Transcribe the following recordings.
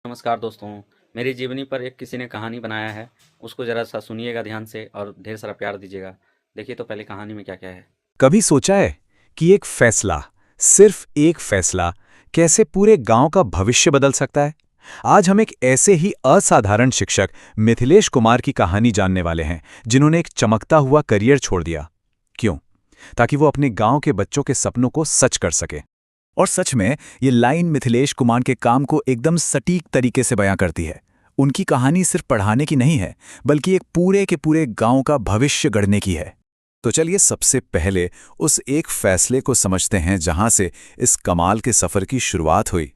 नमस्कार दोस्तों। मेरी जीवनी पर एक किसी ने कहानी बनाया है। उसको ज़रा सा सुनिएगा ध्यान से और ढेर सारा प्यार दीजिएगा। देखिए तो पहले कहानी में क्या क्या है। कभी सोचा है कि एक फैसला, सिर्फ एक फैसला, कैसे पूरे गांव का भविष्य बदल सकता है? आज हम एक ऐसे ही असाधारण शिक्षक मिथिलेश कुमार की कहानी जानने वाले हैं, जिन्होंने एक चमकता हुआ करियर छोड़ दिया। क्यों? ताकि वो अपने गांव के बच्चों के सपनों को सच कर सके। और सच में ये लाइन मिथिलेश कुमार के काम को एकदम सटीक तरीके से बयां करती है। उनकी कहानी सिर्फ पढ़ाने की नहीं है, बल्कि एक पूरे के पूरे गांव का भविष्य गढ़ने की है। तो चलिए सबसे पहले उस एक फैसले को समझते हैं जहां से इस कमाल के सफर की शुरुआत हुई।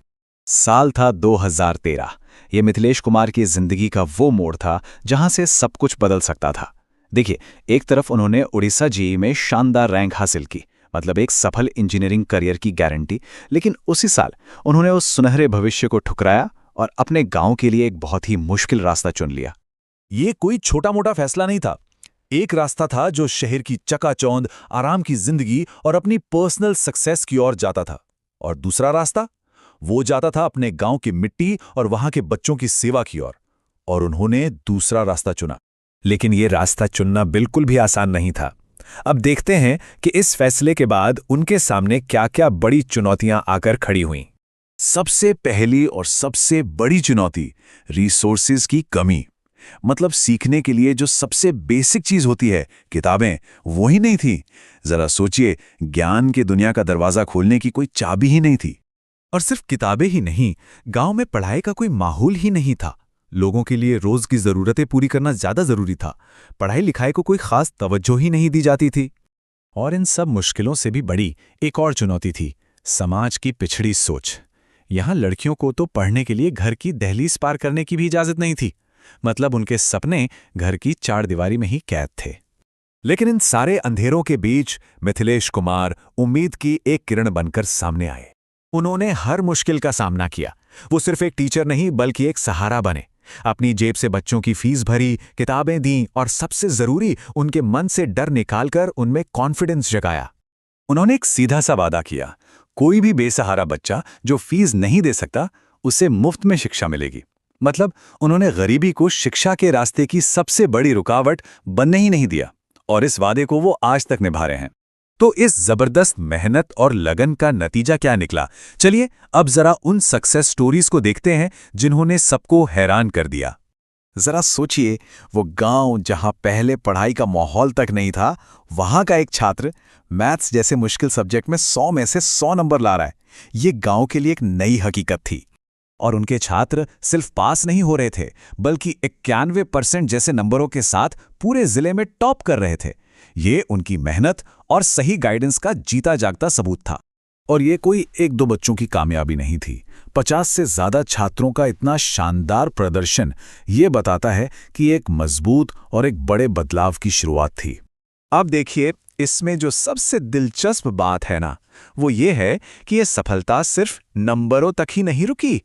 साल था 2013। ये मिथिलेश कुमार की जिंदगी का वो मोड़ था जहां से सब कुछ बदल सकता था। देखिए, एक तरफ उन्होंने उड़ीसा जेईई में शानदार रैंक हासिल की, मतलब एक सफल इंजीनियरिंग करियर की गारंटी। लेकिन उसी साल उन्होंने उस सुनहरे भविष्य को ठुकराया और अपने गांव के लिए एक बहुत ही मुश्किल रास्ता चुन लिया। ये कोई छोटा मोटा फैसला नहीं था। एक रास्ता था जो शहर की चकाचौंध, आराम की जिंदगी और अपनी पर्सनल सक्सेस की ओर जाता था। और दूसरा रास्ता, वो जाता था अपने गांव की मिट्टी और वहां के बच्चों की सेवा की ओर। और उन्होंने दूसरा रास्ता चुना। लेकिन ये रास्ता चुनना बिल्कुल भी आसान नहीं था। अब देखते हैं कि इस फैसले के बाद उनके सामने क्या-क्या बड़ी चुनौतियां आकर खड़ी हुईं। सबसे पहली और सबसे बड़ी चुनौती, रिसोर्सेज की कमी। मतलब सीखने के लिए जो सबसे बेसिक चीज होती है, किताबें, वो ही नहीं थी। जरा सोचिए, ज्ञान की दुनिया का दरवाजा खोलने की कोई चाबी ही नहीं थी। और सिर्फ किताबें ही नहीं, गांव में पढ़ाई का कोई माहौल ही नहीं था। लोगों के लिए रोज की जरूरतें पूरी करना ज्यादा जरूरी था। पढ़ाई लिखाई को कोई खास तवज्जो ही नहीं दी जाती थी। और इन सब मुश्किलों से भी बड़ी एक और चुनौती थी, समाज की पिछड़ी सोच। यहां लड़कियों को तो पढ़ने के लिए घर की दहलीज पार करने की भी इजाजत नहीं थी। मतलब उनके सपने घर की चार दीवारी में ही कैद थे। लेकिन इन सारे अंधेरों के बीच मिथिलेश कुमार उम्मीद की एक किरण बनकर सामने आए। उन्होंने हर मुश्किल का सामना किया। वो सिर्फ एक टीचर नहीं, बल्कि एक सहारा बने। अपनी जेब से बच्चों की फीस भरी, किताबें दी और सबसे जरूरी, उनके मन से डर निकालकर उनमें कॉन्फिडेंस जगाया। उन्होंने एक सीधा सा वादा किया, कोई भी बेसहारा बच्चा जो फीस नहीं दे सकता, उसे मुफ्त में शिक्षा मिलेगी। मतलब उन्होंने गरीबी को शिक्षा के रास्ते की सबसे बड़ी रुकावट बनने ही नहीं दिया। और इस वादे को वो आज तक निभा रहे हैं। तो इस जबरदस्त मेहनत और लगन का नतीजा क्या निकला? चलिए अब जरा उन सक्सेस स्टोरीज को देखते हैं जिन्होंने सबको हैरान कर दिया। जरा सोचिए, वो गांव जहां पहले पढ़ाई का माहौल तक नहीं था, वहां का एक छात्र मैथ्स जैसे मुश्किल सब्जेक्ट में 100 में से 100 नंबर ला रहा है। ये गांव के लिए एक नई हकीकत थी। और उनके छात्र सिर्फ पास नहीं हो रहे थे, बल्कि 91% जैसे नंबरों के साथ पूरे जिले में टॉप कर रहे थे। ये उनकी मेहनत और सही गाइडेंस का जीता जागता सबूत था। और ये कोई एक दो बच्चों की कामयाबी नहीं थी। 50 से ज्यादा छात्रों का इतना शानदार प्रदर्शन ये बताता है कि एक मजबूत और एक बड़े बदलाव की शुरुआत थी। अब देखिए, इसमें जो सबसे दिलचस्प बात है ना, वो ये है कि ये सफलता सिर्फ नंबरों तक ही नहीं रुकी।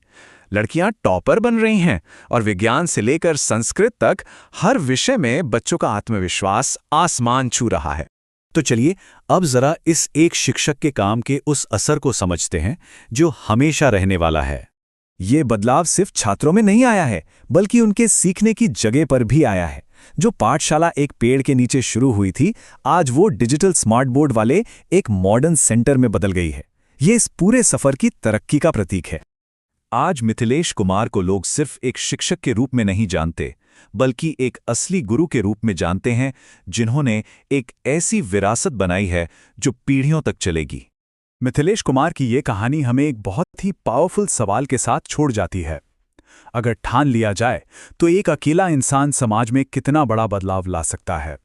लड़कियां टॉपर बन रही हैं और विज्ञान से लेकर संस्कृत तक हर विषय में बच्चों का आत्मविश्वास आसमान छू रहा है। तो चलिए अब जरा इस एक शिक्षक के काम के उस असर को समझते हैं जो हमेशा रहने वाला है। ये बदलाव सिर्फ छात्रों में नहीं आया है, बल्कि उनके सीखने की जगह पर भी आया है। जो पाठशाला एक पेड़ के नीचे शुरू हुई थी, आज वो डिजिटल स्मार्ट बोर्ड वाले एक मॉडर्न सेंटर में बदल गई है। ये इस पूरे सफर की तरक्की का प्रतीक है। आज मिथिलेश कुमार को लोग सिर्फ एक शिक्षक के रूप में नहीं जानते, बल्कि एक असली गुरु के रूप में जानते हैं, जिन्होंने एक ऐसी विरासत बनाई है जो पीढ़ियों तक चलेगी। मिथिलेश कुमार की ये कहानी हमें एक बहुत ही पावरफुल सवाल के साथ छोड़ जाती है। अगर ठान लिया जाए तो एक अकेला इंसान समाज में कितना बड़ा बदलाव ला सकता है।